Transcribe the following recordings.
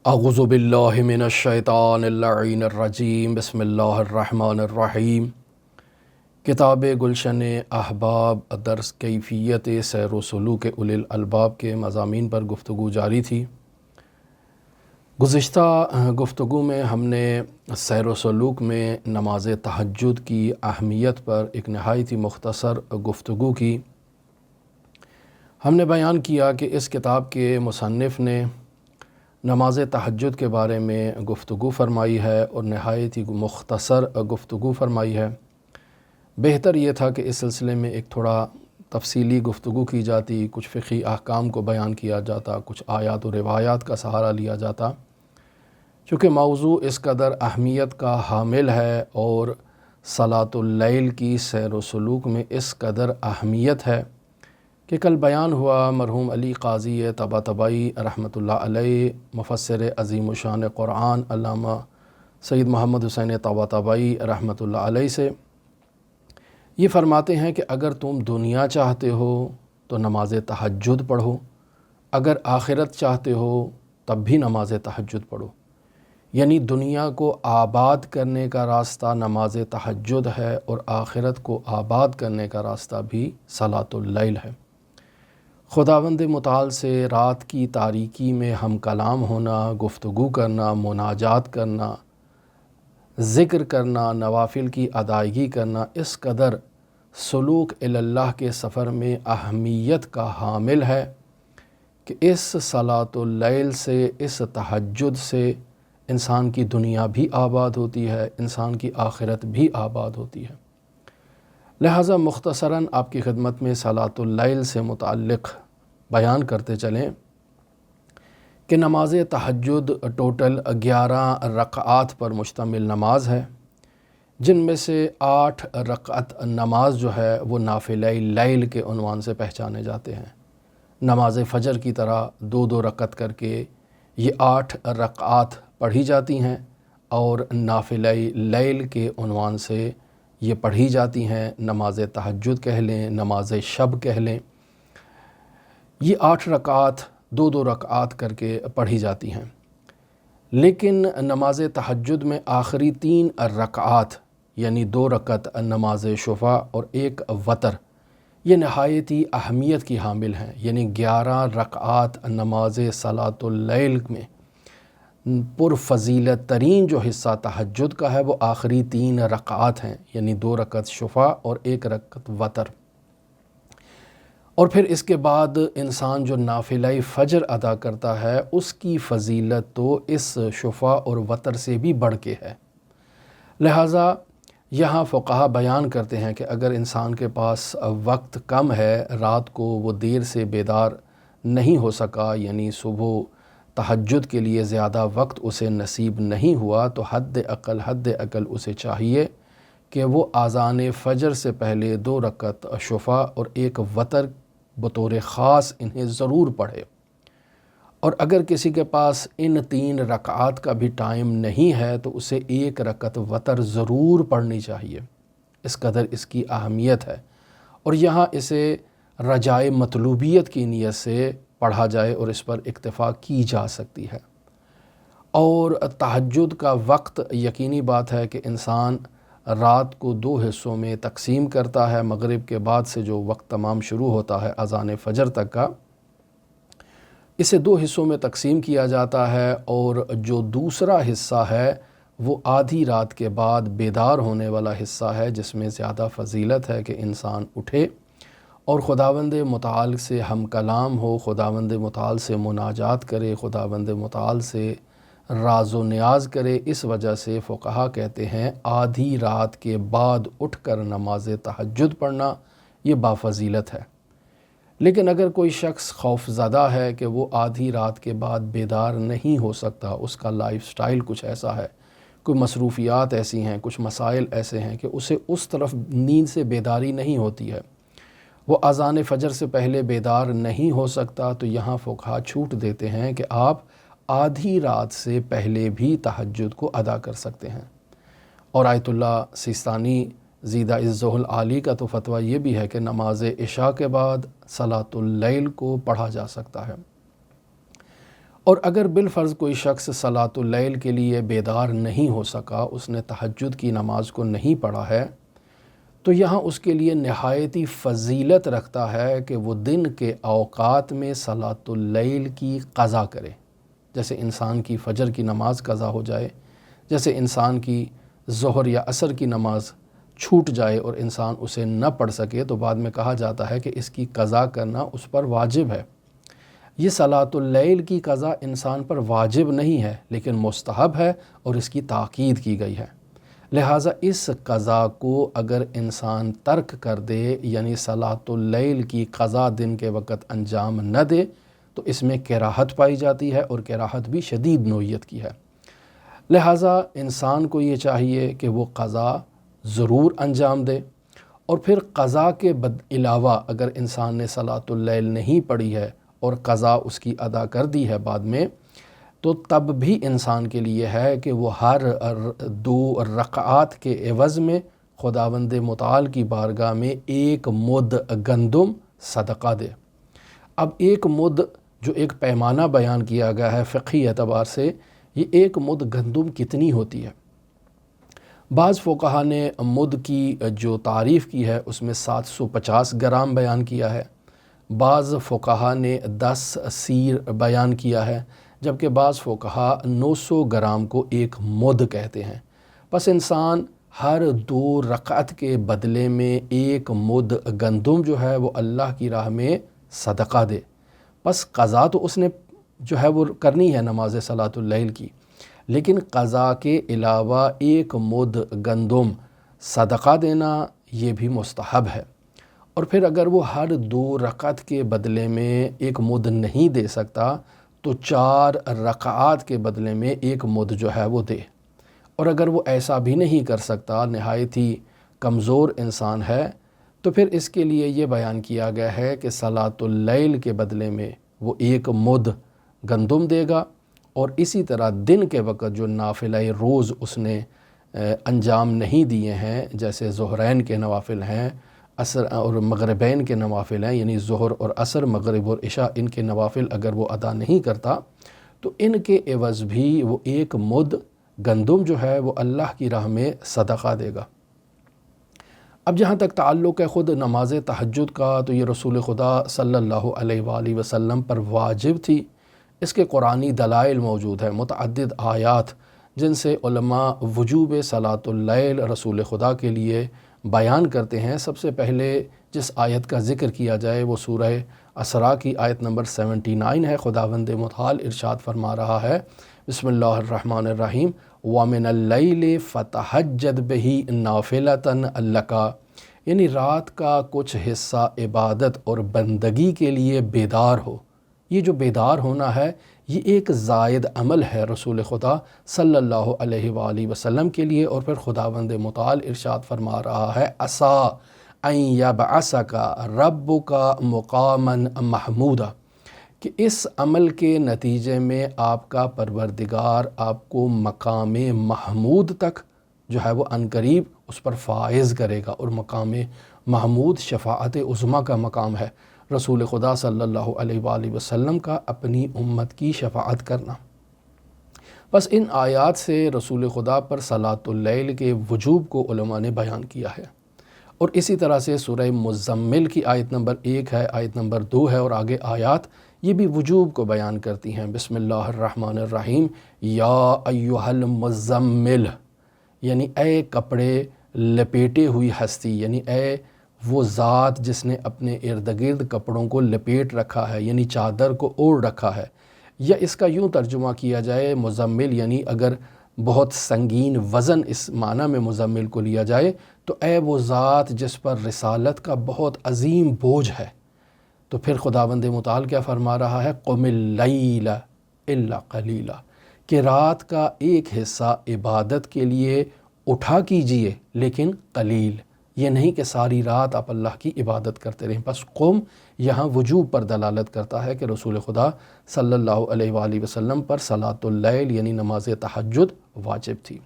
اعوذ باللہ من الشیطان اللعین الرجیم بسم اللہ الرحمن الرحیم۔ کتاب گلشن احباب درس کیفیت سیر و سلوک اولی الالباب کے مضامین پر گفتگو جاری تھی۔ گزشتہ گفتگو میں ہم نے سیر و سلوک میں نماز تہجد کی اہمیت پر ایک نہایت ہی مختصر گفتگو کی۔ ہم نے بیان کیا کہ اس کتاب کے مصنف نے نماز تہجد کے بارے میں گفتگو فرمائی ہے اور نہایت ہی مختصر گفتگو فرمائی ہے۔ بہتر یہ تھا کہ اس سلسلے میں ایک تھوڑا تفصیلی گفتگو کی جاتی، کچھ فقہی احکام کو بیان کیا جاتا، کچھ آیات و روایات کا سہارا لیا جاتا۔ چونکہ موضوع اس قدر اہمیت کا حامل ہے اور صلاۃ اللیل کی سیر و سلوک میں اس قدر اہمیت ہے کہ کل بیان ہوا مرحوم علی قاضی طباطبائی رحمۃ اللہ علیہ، مفسر عظیم الشان قرآن علامہ سید محمد حسین طباطبائی رحمۃ اللہ علیہ سے۔ یہ فرماتے ہیں کہ اگر تم دنیا چاہتے ہو تو نماز تہجد پڑھو، اگر آخرت چاہتے ہو تب بھی نماز تہجد پڑھو۔ یعنی دنیا کو آباد کرنے کا راستہ نماز تہجد ہے اور آخرت کو آباد کرنے کا راستہ بھی صلاۃ اللیل ہے۔ خداوند متعال سے رات کی تاریکی میں ہم کلام ہونا، گفتگو کرنا، مناجات کرنا، ذکر کرنا، نوافل کی ادائیگی کرنا اس قدر سلوک اللہ کے سفر میں اہمیت کا حامل ہے کہ اس صلاۃ اللیل سے، اس تہجد سے انسان کی دنیا بھی آباد ہوتی ہے، انسان کی آخرت بھی آباد ہوتی ہے۔ لہٰذا مختصراً آپ کی خدمت میں صلاۃ اللیل سے متعلق بیان کرتے چلیں کہ نماز تہجد ٹوٹل 11 رکعات پر مشتمل نماز ہے، جن میں سے 8 رکعت نماز جو ہے وہ نافلہ لیل کے عنوان سے پہچانے جاتے ہیں۔ نماز فجر کی طرح 2 رکعت کر کے یہ 8 رکعات پڑھی جاتی ہیں اور نافلہ لیل کے عنوان سے یہ پڑھی جاتی ہیں۔ نماز تہجد کہہ لیں، نماز شب کہہ لیں، یہ 8 رکعات 2 رکعات کر کے پڑھی جاتی ہیں۔ لیکن نماز تہجد میں آخری 3 رکعات یعنی 2 رکعت نماز شفع اور 1 وتر، یہ نہایت ہی اہمیت کی حامل ہیں۔ یعنی 11 رکعات نماز صلاۃ اللیل میں پرفضیلت ترین جو حصہ تہجد کا ہے وہ آخری 3 رکعات ہیں، یعنی 2 رکعت شفع اور 1 رکعت وتر۔ اور پھر اس کے بعد انسان جو نافلہ فجر ادا کرتا ہے اس کی فضیلت تو اس شفع اور وتر سے بھی بڑھ کے ہے۔ لہٰذا یہاں فقہا بیان کرتے ہیں کہ اگر انسان کے پاس وقت کم ہے، رات کو وہ دیر سے بیدار نہیں ہو سکا، یعنی صبح تہجد کے لیے زیادہ وقت اسے نصیب نہیں ہوا، تو حد اقل اسے چاہیے کہ وہ اذان فجر سے پہلے 2 رکعت شفع اور 1 وتر بطور خاص انہیں ضرور پڑھے۔ اور اگر کسی کے پاس ان 3 رکعات کا بھی ٹائم نہیں ہے تو اسے 1 رکعت وتر ضرور پڑھنی چاہیے، اس قدر اس کی اہمیت ہے۔ اور یہاں اسے رجائے مطلوبیت کی نیت سے پڑھا جائے اور اس پر اکتفا کی جا سکتی ہے۔ اور تہجد کا وقت یقینی بات ہے کہ انسان رات کو 2 حصوں میں تقسیم کرتا ہے۔ مغرب کے بعد سے جو وقت تمام شروع ہوتا ہے اذان فجر تک کا، اسے 2 حصوں میں تقسیم کیا جاتا ہے، اور جو دوسرا حصہ ہے وہ آدھی رات کے بعد بیدار ہونے والا حصہ ہے، جس میں زیادہ فضیلت ہے کہ انسان اٹھے اور خداوند متعال سے ہم کلام ہو، خداوند متعال سے مناجات کرے، خداوند متعال سے راز و نیاز کرے۔ اس وجہ سے فقہا کہتے ہیں آدھی رات کے بعد اٹھ کر نماز تہجد پڑھنا یہ بافضیلت ہے۔ لیکن اگر کوئی شخص خوف زدہ ہے کہ وہ آدھی رات کے بعد بیدار نہیں ہو سکتا، اس کا لائف سٹائل کچھ ایسا ہے، کوئی مصروفیات ایسی ہیں، کچھ مسائل ایسے ہیں کہ اسے اس طرف نیند سے بیداری نہیں ہوتی ہے، وہ اذان فجر سے پہلے بیدار نہیں ہو سکتا، تو یہاں فقہا چھوٹ دیتے ہیں کہ آپ آدھی رات سے پہلے بھی تہجد کو ادا کر سکتے ہیں۔ اور آیت اللہ سیستانی زیدہ عزہ العالی کا تو فتویٰ یہ بھی ہے کہ نماز عشاء کے بعد صلاۃ اللیل کو پڑھا جا سکتا ہے۔ اور اگر بالفرض کوئی شخص صلاۃ اللیل کے لیے بیدار نہیں ہو سکا، اس نے تہجد کی نماز کو نہیں پڑھا ہے، تو یہاں اس کے لیے نہایتی فضیلت رکھتا ہے کہ وہ دن کے اوقات میں صلاۃ اللیل کی قضا کرے۔ جیسے انسان کی فجر کی نماز قضا ہو جائے، جیسے انسان کی ظہر یا عصر کی نماز چھوٹ جائے اور انسان اسے نہ پڑھ سکے، تو بعد میں کہا جاتا ہے کہ اس کی قضا کرنا اس پر واجب ہے۔ یہ صلاۃ اللیل کی قضا انسان پر واجب نہیں ہے لیکن مستحب ہے اور اس کی تاکید کی گئی ہے۔ لہٰذا اس قضا کو اگر انسان ترک کر دے، یعنی صلاۃ اللیل کی قضا دن کے وقت انجام نہ دے، تو اس میں کراہت پائی جاتی ہے، اور کراہت بھی شدید نوعیت کی ہے۔ لہٰذا انسان کو یہ چاہیے کہ وہ قضا ضرور انجام دے، اور پھر قضا کے علاوہ اگر انسان نے صلاۃ اللیل نہیں پڑھی ہے اور قضا اس کی ادا کر دی ہے بعد میں، تو تب بھی انسان کے لیے ہے کہ وہ ہر 2 رکعات کے عوض میں خداوند متعال کی بارگاہ میں 1 مد گندم صدقہ دے۔ اب 1 مد جو ایک پیمانہ بیان کیا گیا ہے فقہی اعتبار سے، یہ 1 مد گندم کتنی ہوتی ہے؟ بعض فقہا نے مد کی جو تعریف کی ہے اس میں 750 گرام بیان کیا ہے، بعض فقہا نے 10 سیر بیان کیا ہے، جبکہ بعض فقہا 900 گرام کو 1 مد کہتے ہیں۔ پس انسان ہر 2 رکعت کے بدلے میں 1 مد گندم جو ہے وہ اللہ کی راہ میں صدقہ دے۔ پس قضا تو اس نے جو ہے وہ کرنی ہے نماز صلاۃ اللیل کی، لیکن قضا کے علاوہ 1 مد گندم صدقہ دینا یہ بھی مستحب ہے۔ اور پھر اگر وہ ہر 2 رکعت کے بدلے میں 1 مد نہیں دے سکتا تو 4 رکعات کے بدلے میں 1 مد جو ہے وہ دے۔ اور اگر وہ ایسا بھی نہیں کر سکتا، نہایت ہی کمزور انسان ہے، تو پھر اس کے لیے یہ بیان کیا گیا ہے کہ صلاۃ اللیل کے بدلے میں وہ 1 مد گندم دے گا، اور اسی طرح دن کے وقت جو نافلہ روز اس نے انجام نہیں دیے ہیں، جیسے ظہرین کے نوافل ہیں، عصر اور مغربین کے نوافل ہیں، یعنی ظہر اور عصر، مغرب اور عشاء، ان کے نوافل اگر وہ ادا نہیں کرتا تو ان کے عوض بھی وہ 1 مد گندم جو ہے وہ اللہ کی راہ میں صدقہ دے گا۔ اب جہاں تک تعلق ہے خود نماز تہجد کا، تو یہ رسول خدا صلی اللہ علیہ وآلہ وسلم پر واجب تھی۔ اس کے قرآنی دلائل موجود ہیں، متعدد آیات جن سے علماء وجوب صلاۃ اللیل رسول خدا کے لیے بیان کرتے ہیں۔ سب سے پہلے جس آیت کا ذکر کیا جائے وہ سورہ اسراء کی آیت نمبر 79 ہے۔ خداوند متعال ارشاد فرما رہا ہے، بسم اللہ الرحمن الرحیم، وَمِنَ اللَّيْلِ فَتَہَجَّدْ بِهِ نَافِلَةً لَكَ، یعنی رات کا کچھ حصہ عبادت اور بندگی کے لیے بیدار ہو۔ یہ جو بیدار ہونا ہے یہ ایک زائد عمل ہے رسول خدا صلی اللہ علیہ وآلہ وسلم کے لیے، اور پھر خداوند متعال ارشاد فرما رہا ہے، عَسَىٰ أَن يَبْعَثَكَ رَبُّكَ مُقَامًا مَحْمُودًا، کہ اس عمل کے نتیجے میں آپ کا پروردگار آپ کو مقام محمود تک جو ہے وہ عنقریب اس پر فائز کرے گا، اور مقام محمود شفاعت عظمیٰ کا مقام ہے، رسول خدا صلی اللہ علیہ وآلہ وسلم کا اپنی امت کی شفاعت کرنا۔ بس ان آیات سے رسول خدا پر صلاۃ اللیل کے وجوب کو علماء نے بیان کیا ہے، اور اسی طرح سے سورہ مزمل کی آیت نمبر 1 ہے، آیت نمبر 2 ہے، اور آگے آیات یہ بھی وجوب کو بیان کرتی ہیں۔ بسم اللہ الرحمن الرحیم، یا ایہا المزمل، یعنی اے کپڑے لپیٹے ہوئی ہستی، یعنی اے وہ ذات جس نے اپنے ارد گرد کپڑوں کو لپیٹ رکھا ہے، یعنی چادر کو اوڑھ رکھا ہے۔ یا اس کا یوں ترجمہ کیا جائے مزمل، یعنی اگر بہت سنگین وزن اس معنی میں مزمل کو لیا جائے تو اے وہ ذات جس پر رسالت کا بہت عظیم بوجھ ہے، تو پھر خداوند متعال کیا فرما رہا ہے، قم اللیل الا قلیلا، کہ رات کا ایک حصہ عبادت کے لیے اٹھا کیجئے لیکن قلیل، یہ نہیں کہ ساری رات آپ اللہ کی عبادت کرتے رہیں۔ بس قم یہاں وجوب پر دلالت کرتا ہے کہ رسول خدا صلی اللہ علیہ وآلہ وسلم پر صلاۃ اللیل یعنی نماز تہجد واجب تھی۔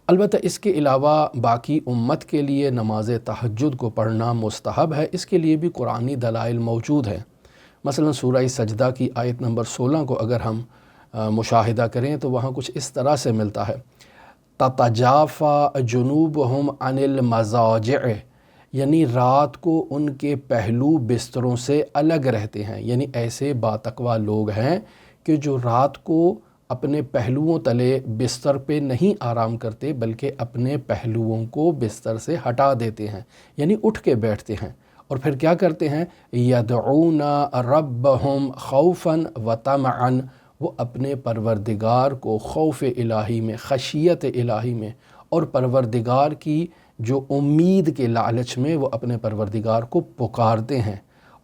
البتہ اس کے علاوہ باقی امت کے لیے نماز تہجد کو پڑھنا مستحب ہے، اس کے لیے بھی قرآنی دلائل موجود ہیں۔ مثلا سورہ سجدہ کی آیت نمبر 16 کو اگر ہم مشاہدہ کریں تو وہاں کچھ اس طرح سے ملتا ہے، تتجافی جنوبہم عن المضاجع، یعنی رات کو ان کے پہلو بستروں سے الگ رہتے ہیں، یعنی ایسے باتقوا لوگ ہیں کہ جو رات کو اپنے پہلوؤں تلے بستر پہ نہیں آرام کرتے بلکہ اپنے پہلوؤں کو بستر سے ہٹا دیتے ہیں، یعنی اٹھ کے بیٹھتے ہیں، اور پھر کیا کرتے ہیں، یدعون ربہم خوفا وطمعا، وہ اپنے پروردگار کو خوف الہی میں، خشیت الہی میں اور پروردگار کی جو امید کے لالچ میں وہ اپنے پروردگار کو پکارتے ہیں،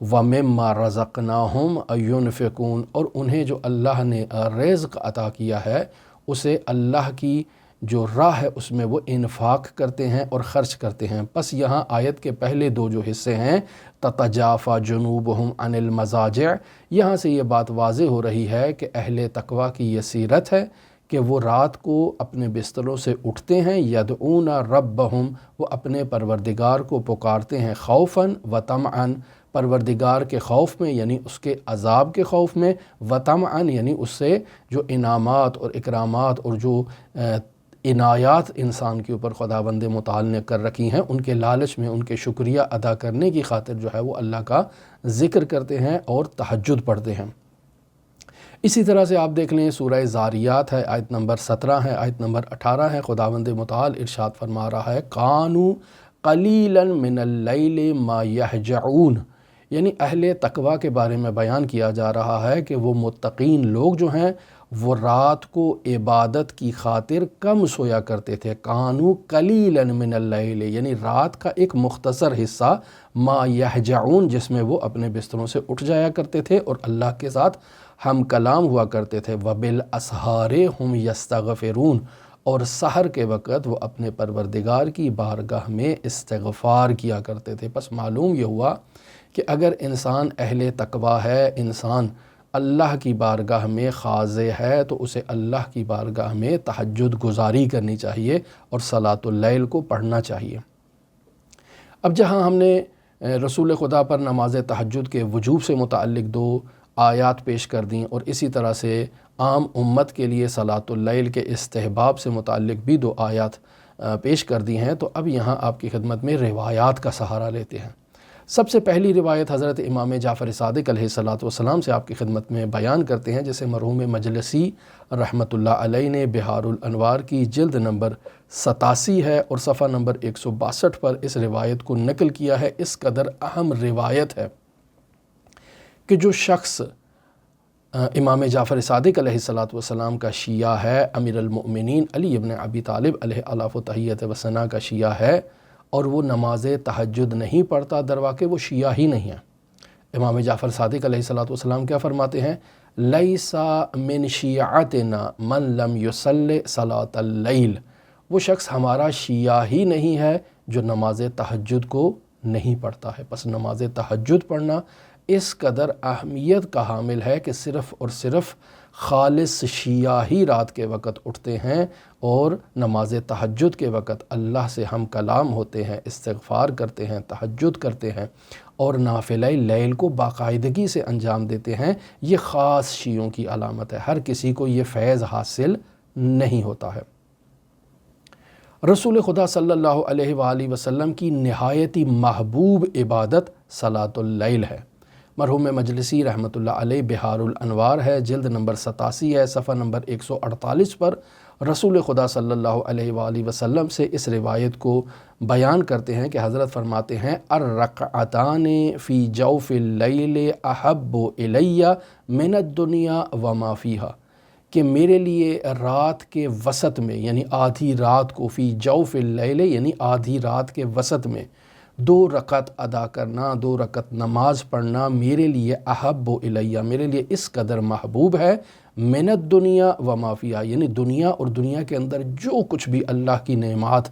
وَمِمَّا رَزَقْنَاهُمْ يُنْفِقُونَ، اور انہیں جو اللہ نے رزق عطا کیا ہے اسے اللہ کی جو راہ ہے اس میں وہ انفاق کرتے ہیں اور خرچ کرتے ہیں۔ پس یہاں آیت کے پہلے دو جو حصے ہیں، تتجافی جنوبہم عن المضاجع، یہاں سے یہ بات واضح ہو رہی ہے کہ اہل تقوی کی یہ سیرت ہے کہ وہ رات کو اپنے بستروں سے اٹھتے ہیں، یدعون ربہم، وہ اپنے پروردگار کو پکارتے ہیں، خوفاً و طمعاً، پروردگار کے خوف میں یعنی اس کے عذاب کے خوف میں، و طمعاً یعنی اس سے جو انعامات اور اکرامات اور جو عنایات انسان کے اوپر خداوند متعال نے کر رکھی ہیں ان کے لالچ میں، ان کے شکریہ ادا کرنے کی خاطر جو ہے وہ اللہ کا ذکر کرتے ہیں اور تہجد پڑھتے ہیں۔ اسی طرح سے آپ دیکھ لیں سورہ زاریات ہے، آیت نمبر 17 ہے، آیت نمبر 18 ہے، خداوند متعال ارشاد فرما رہا ہے، قانوا قلیلا من اللیل ما یہجعون، یعنی اہل تقوی کے بارے میں بیان کیا جا رہا ہے کہ وہ متقین لوگ جو ہیں وہ رات کو عبادت کی خاطر کم سویا کرتے تھے، قانوا قلیلا من اللیل، یعنی رات کا ایک مختصر حصہ، ما یہجعون، جس میں وہ اپنے بستروں سے اٹھ جایا کرتے تھے اور اللہ کے ساتھ ہم کلام ہوا کرتے تھے، وبالاسحار ہم یستغفرون، اور سحر کے وقت وہ اپنے پروردگار کی بارگاہ میں استغفار کیا کرتے تھے۔ پس معلوم یہ ہوا کہ اگر انسان اہل تقوی ہے، انسان اللہ کی بارگاہ میں خاضع ہے، تو اسے اللہ کی بارگاہ میں تہجد گزاری کرنی چاہیے اور صلاۃ اللیل کو پڑھنا چاہیے۔ اب جہاں ہم نے رسول خدا پر نماز تہجد کے وجوب سے متعلق دو آیات پیش کر دیں اور اسی طرح سے عام امت کے لیے صلاۃ اللیل کے استحباب سے متعلق بھی دو آیات پیش کر دی ہیں، تو اب یہاں آپ کی خدمت میں روایات کا سہارا لیتے ہیں۔ سب سے پہلی روایت حضرت امام جعفر صادق علیہ السلام سے آپ کی خدمت میں بیان کرتے ہیں، جسے مرحوم مجلسی رحمۃ اللہ علیہ نے بہار الانوار کی جلد نمبر 87 ہے اور صفحہ نمبر 162 پر اس روایت کو نقل کیا ہے۔ اس قدر اہم روایت ہے کہ جو شخص امام جعفر صادق علیہ السلام کا شیعہ ہے، امیر المؤمنین علی ابن ابی طالب علیہ الاف و تحیت و ثنا کا شیعہ ہے، اور وہ نماز تہجد نہیں پڑھتا، درواقع وہ شیعہ ہی نہیں ہے۔ امام جعفر صادق علیہ السلام کیا فرماتے ہیں، لیس من شیعتنا من لم یصلی صلاۃ اللیل، وہ شخص ہمارا شیعہ ہی نہیں ہے جو نماز تہجد کو نہیں پڑھتا ہے۔ پس نماز تہجد پڑھنا اس قدر اہمیت کا حامل ہے کہ صرف اور صرف خالص شیعہ ہی رات کے وقت اٹھتے ہیں اور نماز تہجد کے وقت اللہ سے ہم کلام ہوتے ہیں، استغفار کرتے ہیں، تہجد کرتے ہیں اور نافلہ لیل کو باقاعدگی سے انجام دیتے ہیں۔ یہ خاص شیعوں کی علامت ہے، ہر کسی کو یہ فیض حاصل نہیں ہوتا ہے۔ رسول خدا صلی اللہ علیہ وآلہ وسلم کی نہایتی محبوب عبادت صلاۃ اللیل ہے۔ مرحوم مجلسی رحمۃ اللہ علیہ بہار الانوار ہے، جلد نمبر 87 ہے، صفحہ نمبر 148 پر رسول خدا صلی اللہ علیہ وآلہ وسلم سے اس روایت کو بیان کرتے ہیں کہ حضرت فرماتے ہیں، الرکعتان فی جوف اللیل احب الی من الدنیا وما فیہا، کہ میرے لیے رات کے وسط میں یعنی آدھی رات کو، فی جوف اللیل یعنی آدھی رات کے وسط میں 2 رکعت ادا کرنا، 2 رکعت نماز پڑھنا میرے لیے احب الیہ، میرے لیے اس قدر محبوب ہے، من الدنیا وما فیہا، یعنی دنیا اور دنیا کے اندر جو کچھ بھی اللہ کی نعمات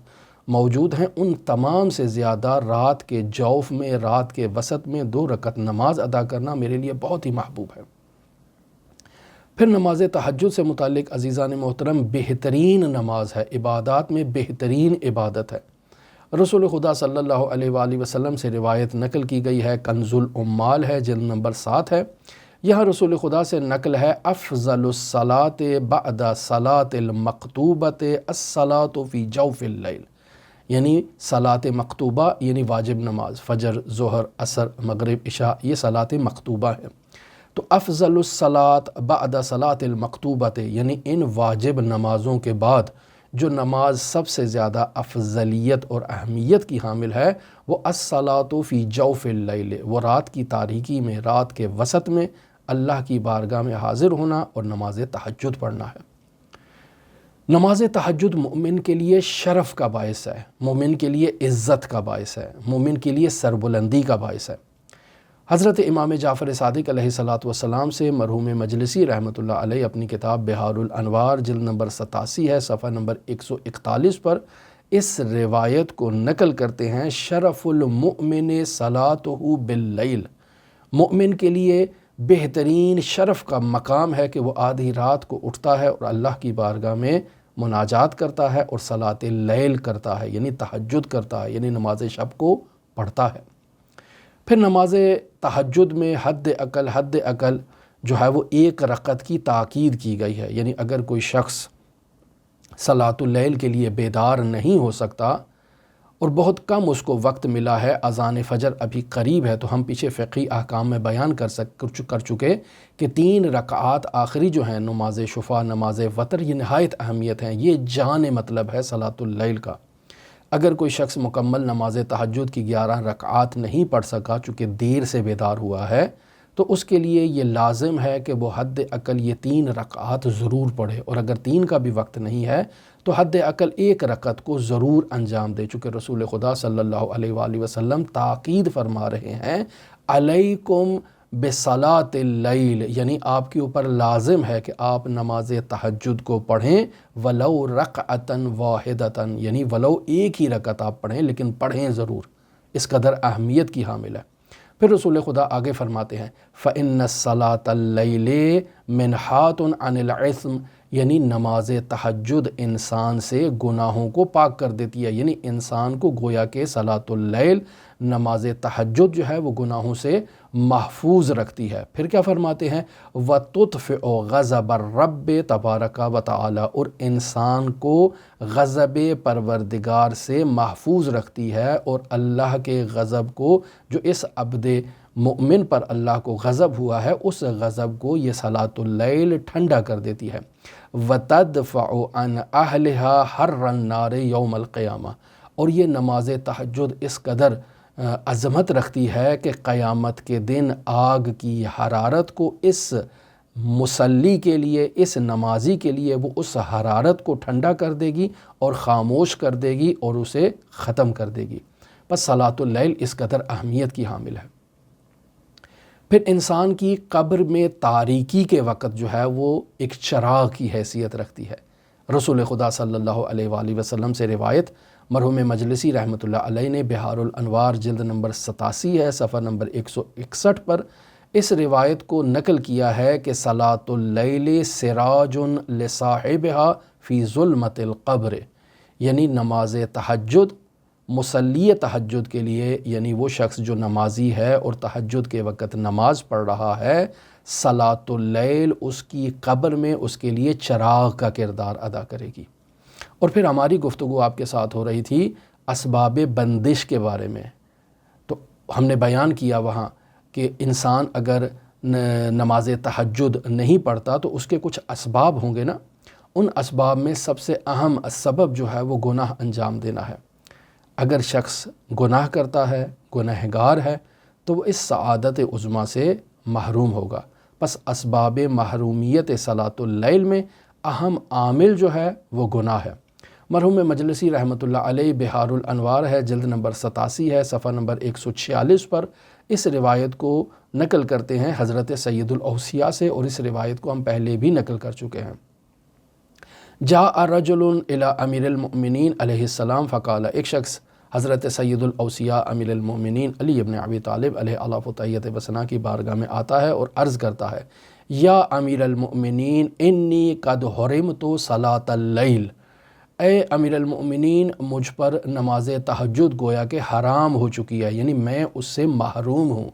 موجود ہیں ان تمام سے زیادہ رات کے جوف میں، رات کے وسط میں 2 رکعت نماز ادا کرنا میرے لیے بہت ہی محبوب ہے۔ پھر نماز تہجد سے متعلق عزیزان محترم بہترین نماز ہے، عبادات میں بہترین عبادت ہے۔ رسول خدا صلی اللہ علیہ وآلہ وسلم سے روایت نقل کی گئی ہے، کنز العمال ہے، جلد نمبر 7 ہے۔ یہاں رسول خدا سے نقل ہے، افضل الصلاة بعد صلاة المکتوبۃ الصلاة فی جوف اللیل، یعنی صلاۃ مکتوبہ یعنی واجب نماز، فجر، ظہر، عصر، مغرب، عشاء، یہ صلاۃ مکتوبہ ہے۔ تو افضل الصلاة بعد صلاۃ المکتوبۃ یعنی ان واجب نمازوں کے بعد جو نماز سب سے زیادہ افضلیت اور اہمیت کی حامل ہے وہ الصلاۃ فی جوف اللیل، وہ رات کی تاریکی میں، رات کے وسط میں اللہ کی بارگاہ میں حاضر ہونا اور نماز تہجد پڑھنا ہے۔ نماز تہجد مومن کے لیے شرف کا باعث ہے، مومن کے لیے عزت کا باعث ہے، مومن کے لیے سربلندی کا باعث ہے۔ حضرت امام جعفر صادق علیہ السلام سے مرحوم مجلسی رحمۃ اللہ علیہ اپنی کتاب بحار الانوار جلد نمبر 87 ہے، صفحہ نمبر 141 پر اس روایت کو نقل کرتے ہیں، شرف المؤمن صلاتہ باللیل، مومن کے لیے بہترین شرف کا مقام ہے کہ وہ آدھی رات کو اٹھتا ہے اور اللہ کی بارگاہ میں مناجات کرتا ہے اور صلاۃ اللیل کرتا ہے، یعنی تہجد کرتا ہے، یعنی نماز شب کو پڑھتا ہے۔ پھر نماز تہجد میں حد اقل جو ہے وہ 1 رکعت کی تاکید کی گئی ہے، یعنی اگر کوئی شخص صلاۃ اللیل کے لیے بیدار نہیں ہو سکتا اور بہت کم اس کو وقت ملا ہے، اذان فجر ابھی قریب ہے، تو ہم پیچھے فقہی احکام میں بیان کر چکے کہ 3 رکعات آخری جو ہیں نماز شفع، نماز وتر، یہ نہایت اہمیت ہیں، یہ جان مطلب ہے صلاۃ اللیل کا۔ اگر کوئی شخص مکمل نماز تہجد کی 11 رکعات نہیں پڑھ سکا چونکہ دیر سے بیدار ہوا ہے، تو اس کے لیے یہ لازم ہے کہ وہ حد اقل یہ 3 رکعات ضرور پڑھے، اور اگر 3 کا بھی وقت نہیں ہے تو حد اقل 1 رکعت کو ضرور انجام دے، چونکہ رسول خدا صلی اللہ علیہ وآلہ وسلم تاکید فرما رہے ہیں، علیکم بصلاۃ اللیل، یعنی آپ کے اوپر لازم ہے کہ آپ نماز تہجد کو پڑھیں، ولو رکعۃ واحدۃ، یعنی ولو 1 ہی رکعت آپ پڑھیں لیکن پڑھیں ضرور، اس قدر اہمیت کی حامل ہے۔ پھر رسول خدا آگے فرماتے ہیں، فإن الصلاۃ اللیل منحات عن العصم، یعنی نماز تہجد انسان سے گناہوں کو پاک کر دیتی ہے، یعنی انسان کو گویا کہ صلاۃ اللیل، نماز تہجد جو ہے وہ گناہوں سے محفوظ رکھتی ہے۔ پھر کیا فرماتے ہیں، وَتُطْفِئُ غَضَبَ الرَّبِّ تَبَارَکَ وَتَعَالَیٰ، اور انسان کو غضب پروردگار سے محفوظ رکھتی ہے، اور اللہ کے غضب کو جو اس عبد مومن پر اللہ کو غضب ہوا ہے اس غضب کو یہ صلاۃ اللیل ٹھنڈا کر دیتی ہے۔ وَتَدْفَعُ عَنْ أَهْلِهَا حَرَّ النَّارِ يَوْمَ الْقِيَامَةِ، اور یہ نماز تہجد اس قدر عظمت رکھتی ہے کہ قیامت کے دن آگ کی حرارت کو اس مصلی کے لیے، اس نمازی کے لیے وہ اس حرارت کو ٹھنڈا کر دے گی اور خاموش کر دے گی اور اسے ختم کر دے گی۔ بس صلاۃ اللیل اس قدر اہمیت کی حامل ہے۔ پھر انسان کی قبر میں تاریکی کے وقت جو ہے وہ ایک چراغ کی حیثیت رکھتی ہے۔ رسول خدا صلی اللہ علیہ وآلہ وسلم سے روایت مرحوم مجلسی رحمۃ اللہ علیہ نے بحار الانوار جلد نمبر 87 ہے، صفحہ نمبر 161 پر اس روایت کو نقل کیا ہے کہ صلاۃ اللیل سراج لصاحبہا فی ظلمت القبر، یعنی نماز تہجد مصلی تہجد کے لیے، یعنی وہ شخص جو نمازی ہے اور تہجد کے وقت نماز پڑھ رہا ہے، صلاۃ اللیل اس کی قبر میں اس کے لیے چراغ کا کردار ادا کرے گی۔ اور پھر ہماری گفتگو آپ کے ساتھ ہو رہی تھی اسباب بندش کے بارے میں، تو ہم نے بیان کیا وہاں کہ انسان اگر نماز تہجد نہیں پڑھتا تو اس کے کچھ اسباب ہوں گے نا، ان اسباب میں سب سے اہم سبب جو ہے وہ گناہ انجام دینا ہے۔ اگر شخص گناہ کرتا ہے، گنہگار ہے، تو وہ اس سعادت عظمیٰ سے محروم ہوگا۔ پس اسباب محرومیت صلاۃ اللیل میں اہم عامل جو ہے وہ گناہ ہے۔ مرحوم مجلسی رحمۃ اللہ علیہ بحار الانوار ہے، جلد نمبر 87 ہے، صفحہ نمبر 146 پر اس روایت کو نقل کرتے ہیں حضرت سید الاوصیاء سے، اور اس روایت کو ہم پہلے بھی نقل کر چکے ہیں۔ جاء رجل الی امیر المؤمنین علیہ السلام فقال، ایک شخص حضرت سید الاوصیاء امیر المؤمنین علی ابن ابی طالب علیہ الاف و طیت وسنا کی بارگاہ میں آتا ہے اور عرض کرتا ہے، یا امیر المؤمنین انی قد حرمت صلاۃ اللیل، اے امیر المؤمنین مجھ پر نماز تہجد گویا کہ حرام ہو چکی ہے، یعنی میں اس سے محروم ہوں۔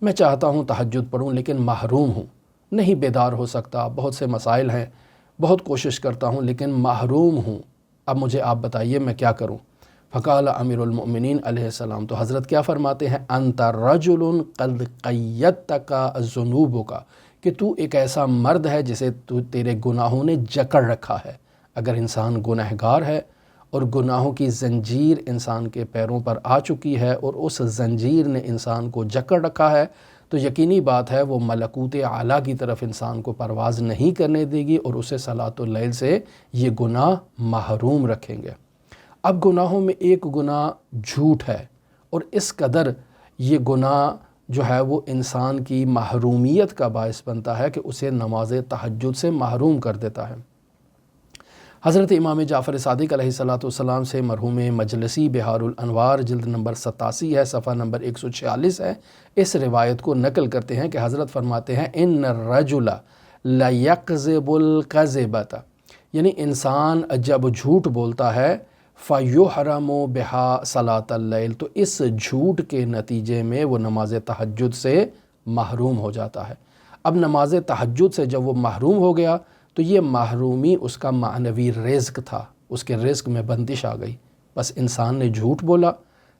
میں چاہتا ہوں تہجد پڑھوں لیکن محروم ہوں، نہیں بیدار ہو سکتا، بہت سے مسائل ہیں، بہت کوشش کرتا ہوں لیکن محروم ہوں، اب مجھے آپ بتائیے میں کیا کروں؟ فقال امیر المؤمنین علیہ السلام، تو حضرت کیا فرماتے ہیں؟ انت رجل قد قیدتک ذنوبک، کہ تو ایک ایسا مرد ہے جسے تیرے گناہوں نے جکڑ رکھا ہے۔ اگر انسان گنہگار ہے اور گناہوں کی زنجیر انسان کے پیروں پر آ چکی ہے اور اس زنجیر نے انسان کو جکڑ رکھا ہے، تو یقینی بات ہے وہ ملکوت اعلیٰ کی طرف انسان کو پرواز نہیں کرنے دے گی اور اسے صلاۃ اللیل سے یہ گناہ محروم رکھیں گے۔ اب گناہوں میں ایک گناہ جھوٹ ہے، اور اس قدر یہ گناہ جو ہے وہ انسان کی محرومیت کا باعث بنتا ہے کہ اسے نماز تہجد سے محروم کر دیتا ہے۔ حضرت امام جعفر صادق علیہ السلام سے مرحوم مجلسی بہار الانوار جلد نمبر 87 ہے، صفحہ نمبر 146 ہے، اس روایت کو نقل کرتے ہیں کہ حضرت فرماتے ہیں ان الرجل لیکذب الکذبۃ، یعنی انسان جب جھوٹ بولتا ہے فیحرم بہا صلاۃ اللیل، تو اس جھوٹ کے نتیجے میں وہ نماز تہجد سے محروم ہو جاتا ہے۔ اب نماز تہجد سے جب وہ محروم ہو گیا تو یہ محرومی اس کا معنوی رزق تھا، اس کے رزق میں بندش آ گئی، بس انسان نے جھوٹ بولا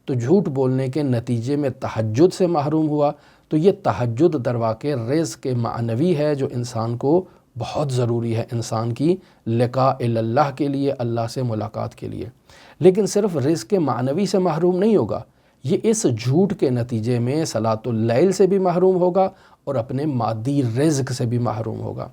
تو جھوٹ بولنے کے نتیجے میں تہجد سے محروم ہوا، تو یہ تہجد در واقع رزق معنوی ہے جو انسان کو بہت ضروری ہے، انسان کی لقاء اللہ کے لیے، اللہ سے ملاقات کے لیے۔ لیکن صرف رزق معنوی سے محروم نہیں ہوگا، یہ اس جھوٹ کے نتیجے میں صلاۃ اللیل سے بھی محروم ہوگا اور اپنے مادی رزق سے بھی محروم ہوگا۔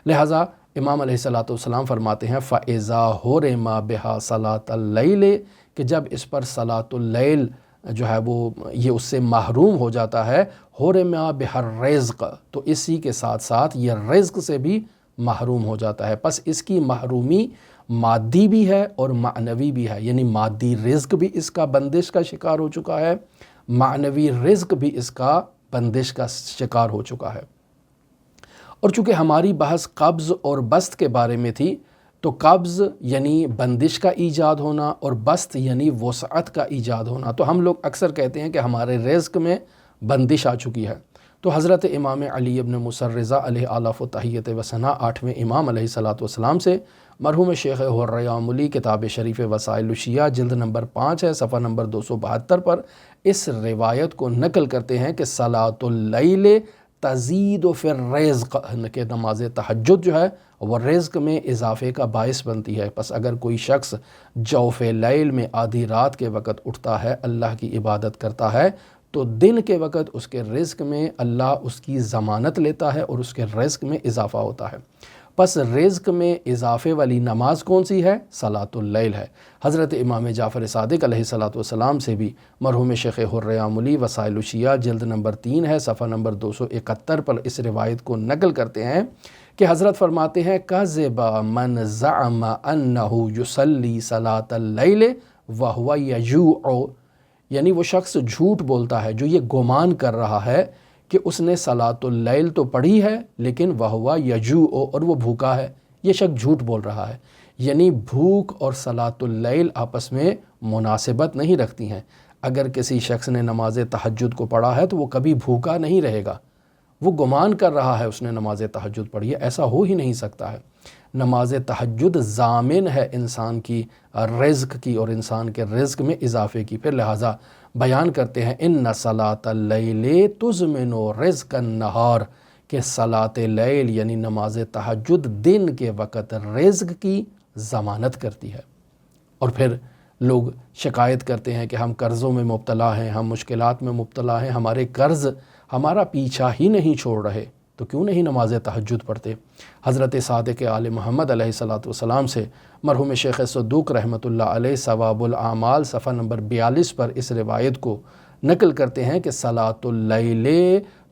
لہٰذا امام علیہ السلام فرماتے ہیں فَإِذَا حُرِمَ بِهَا صَلَاةَ اللَّيْلِ، کہ جب اس پر صلاۃ اللیل جو ہے وہ یہ اس سے محروم ہو جاتا ہے، حُرِمَ بِهَا الرِّزْقُ، تو اسی کے ساتھ ساتھ یہ رزق سے بھی محروم ہو جاتا ہے۔ پس اس کی محرومی مادی بھی ہے اور معنوی بھی ہے، یعنی مادی رزق بھی اس کا بندش کا شکار ہو چکا ہے، معنوی رزق بھی اس کا بندش کا شکار ہو چکا ہے۔ اور چونکہ ہماری بحث قبض اور بسط کے بارے میں تھی، تو قبض یعنی بندش کا ایجاد ہونا اور بسط یعنی وسعت کا ایجاد ہونا، تو ہم لوگ اکثر کہتے ہیں کہ ہمارے رزق میں بندش آ چکی ہے۔ تو حضرت امام علی ابن موسیٰ الرضا علیہ آلاف و تحیت و ثنا 8ویں امام علیہ السلام سے مرحوم شیخ حریاملی کتاب شریف وسائل الشیعہ جلد نمبر 5 ہے، صفحہ نمبر 272 پر اس روایت کو نقل کرتے ہیں کہ صلاۃ اللیل تزید فی الرزق، کہ نماز تہجد جو ہے وہ رزق میں اضافے کا باعث بنتی ہے۔ پس اگر کوئی شخص جوف لیل میں آدھی رات کے وقت اٹھتا ہے، اللہ کی عبادت کرتا ہے، تو دن کے وقت اس کے رزق میں اللہ اس کی ضمانت لیتا ہے اور اس کے رزق میں اضافہ ہوتا ہے۔ پس رزق میں اضافے والی نماز کون سی ہے؟ صلاۃ اللیل ہے۔ حضرت امام جعفر صادق علیہ السلام سے بھی مرحوم شیخ حریاملی وسائل الشیعہ جلد نمبر 3 ہے، صفحہ نمبر 271 پر اس روایت کو نقل کرتے ہیں کہ حضرت فرماتے ہیں کذب من زعم انہ یصلی صلاۃ اللیل وہو یجوع، یعنی وہ شخص جھوٹ بولتا ہے جو یہ گمان کر رہا ہے کہ اس نے صلاۃ اللیل تو پڑھی ہے لیکن وہو یجوع، اور وہ بھوکا ہے۔ یہ شخص جھوٹ بول رہا ہے، یعنی بھوک اور صلاۃ اللیل آپس میں مناسبت نہیں رکھتی ہیں۔ اگر کسی شخص نے نماز تہجد کو پڑھا ہے تو وہ کبھی بھوکا نہیں رہے گا، وہ گمان کر رہا ہے اس نے نماز تہجد پڑھی ہے، ایسا ہو ہی نہیں سکتا ہے۔ نماز تہجد ضامن ہے انسان کی رزق کی اور انسان کے رزق میں اضافے کی۔ پھر لہٰذا بیان کرتے ہیں ان صلاۃ اللیل تضمن رزق النہار، کہ صلاۃ لیل یعنی نماز تہجد دن کے وقت رزق کی ضمانت کرتی ہے۔ اور پھر لوگ شکایت کرتے ہیں کہ ہم قرضوں میں مبتلا ہیں، ہم مشکلات میں مبتلا ہیں، ہمارے قرض ہمارا پیچھا ہی نہیں چھوڑ رہے، تو کیوں نہیں نماز تہجد پڑھتے؟ حضرت صادق آل محمد علیہ السلام سے مرحوم شیخ صدوق رحمۃ اللہ علیہ ثواب الاعمال صفحہ نمبر 42 پر اس روایت کو نقل کرتے ہیں کہ صلاۃ اللیل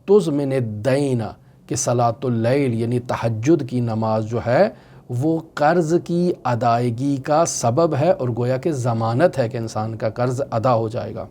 تضمن الدین، کہ صلاۃ اللیل یعنی تہجد کی نماز جو ہے وہ قرض کی ادائیگی کا سبب ہے اور گویا کہ ضمانت ہے کہ انسان کا قرض ادا ہو جائے گا۔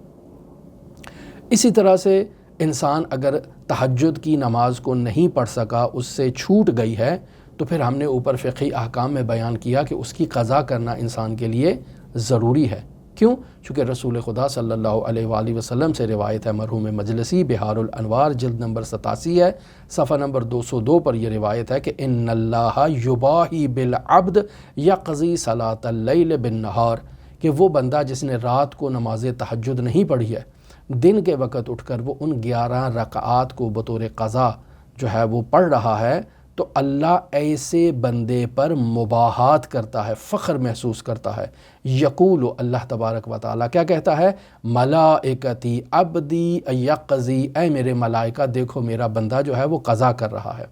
اسی طرح سے انسان اگر تہجد کی نماز کو نہیں پڑھ سکا، اس سے چھوٹ گئی ہے، تو پھر ہم نے اوپر فقہی احکام میں بیان کیا کہ اس کی قضا کرنا انسان کے لیے ضروری ہے۔ کیوں؟ چونکہ رسول خدا صلی اللہ علیہ وآلہ وسلم سے روایت ہے، مرحوم مجلسی بہار الانوار جلد نمبر 87 ہے، صفحہ نمبر 202 پر یہ روایت ہے کہ ان اللہ یباہی بالعبد یقضی صلاۃ اللیل بالنہار، کہ وہ بندہ جس نے رات کو نماز تہجد نہیں پڑھی ہے، دن کے وقت اٹھ کر وہ ان 11 رکعات کو بطور قضا جو ہے وہ پڑھ رہا ہے، تو اللہ ایسے بندے پر مباحات کرتا ہے، فخر محسوس کرتا ہے۔ یقول، اللہ تبارک و تعالیٰ کیا کہتا ہے؟ ملائکتی عبدی یقضی، اے میرے ملائکہ دیکھو میرا بندہ جو ہے وہ قضا کر رہا ہے۔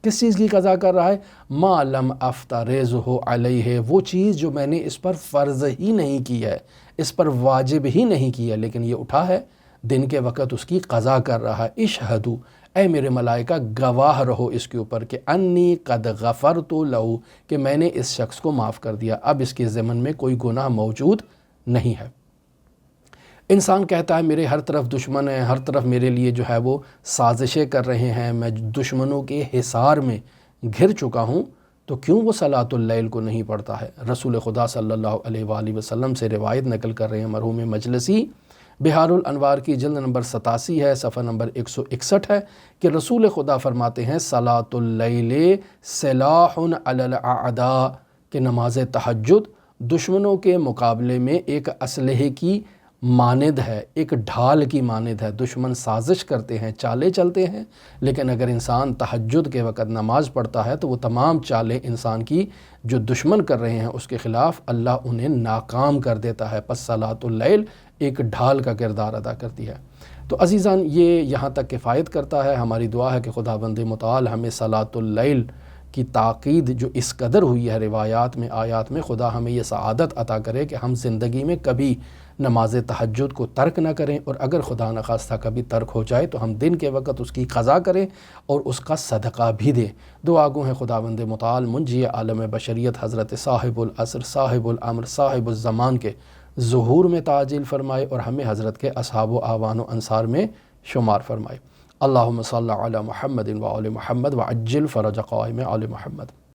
کس چیز کی قضا کر رہا ہے؟ ما لم افترضہ علیہ، وہ چیز جو میں نے اس پر فرض ہی نہیں کی ہے، اس پر واجب ہی نہیں کی ہے، لیکن یہ اٹھا ہے دن کے وقت اس کی قضا کر رہا ہے۔ اشہدو، اے میرے ملائکہ گواہ رہو اس کے اوپر کہ انی قد غفرت لہو، کہ میں نے اس شخص کو معاف کر دیا، اب اس کے ضمن میں کوئی گناہ موجود نہیں ہے۔ انسان کہتا ہے میرے ہر طرف دشمن ہیں، ہر طرف میرے لیے جو ہے وہ سازشیں کر رہے ہیں، میں دشمنوں کے حصار میں گھر چکا ہوں، تو کیوں وہ صلاۃ اللیل کو نہیں پڑھتا ہے؟ رسول خدا صلی اللہ علیہ وآلہ وسلم سے روایت نقل کر رہے ہیں مرحوم مجلسی بہار الانوار کی جلد نمبر 87 ہے، صفحہ نمبر 161 ہے، کہ رسول خدا فرماتے ہیں صلاۃ اللیل سلاح علی الاعداء، کہ نماز تہجد دشمنوں کے مقابلے میں ایک اسلحے کی مانند ہے، ایک ڈھال کی مانند ہے۔ دشمن سازش کرتے ہیں، چالیں چلتے ہیں، لیکن اگر انسان تہجد کے وقت نماز پڑھتا ہے تو وہ تمام چالیں انسان کی جو دشمن کر رہے ہیں اس کے خلاف اللہ انہیں ناکام کر دیتا ہے۔ پس صلاۃ اللیل ایک ڈھال کا کردار ادا کرتی ہے۔ تو عزیزان، یہ یہاں تک کفایت کرتا ہے۔ ہماری دعا ہے کہ خداوند متعال ہمیں صلاۃ اللیل کی تاکید جو اس قدر ہوئی ہے روایات میں، آیات میں، خدا ہمیں یہ سعادت عطا کرے کہ ہم زندگی میں کبھی نماز تہجد کو ترک نہ کریں، اور اگر خدا نخواستہ کبھی ترک ہو جائے تو ہم دن کے وقت اس کی قضا کریں اور اس کا صدقہ بھی دیں۔ دعا گو ہیں خداوند متعال منجی عالم بشریت حضرت صاحب العصر، صاحب الامر، صاحب الزمان کے ظہور میں تعجیل فرمائے اور ہمیں حضرت کے اصحاب و اعوان و انصار میں شمار فرمائے۔ اللہم صلی علی محمد و آل محمد وعجل فرج قائم آل محمد۔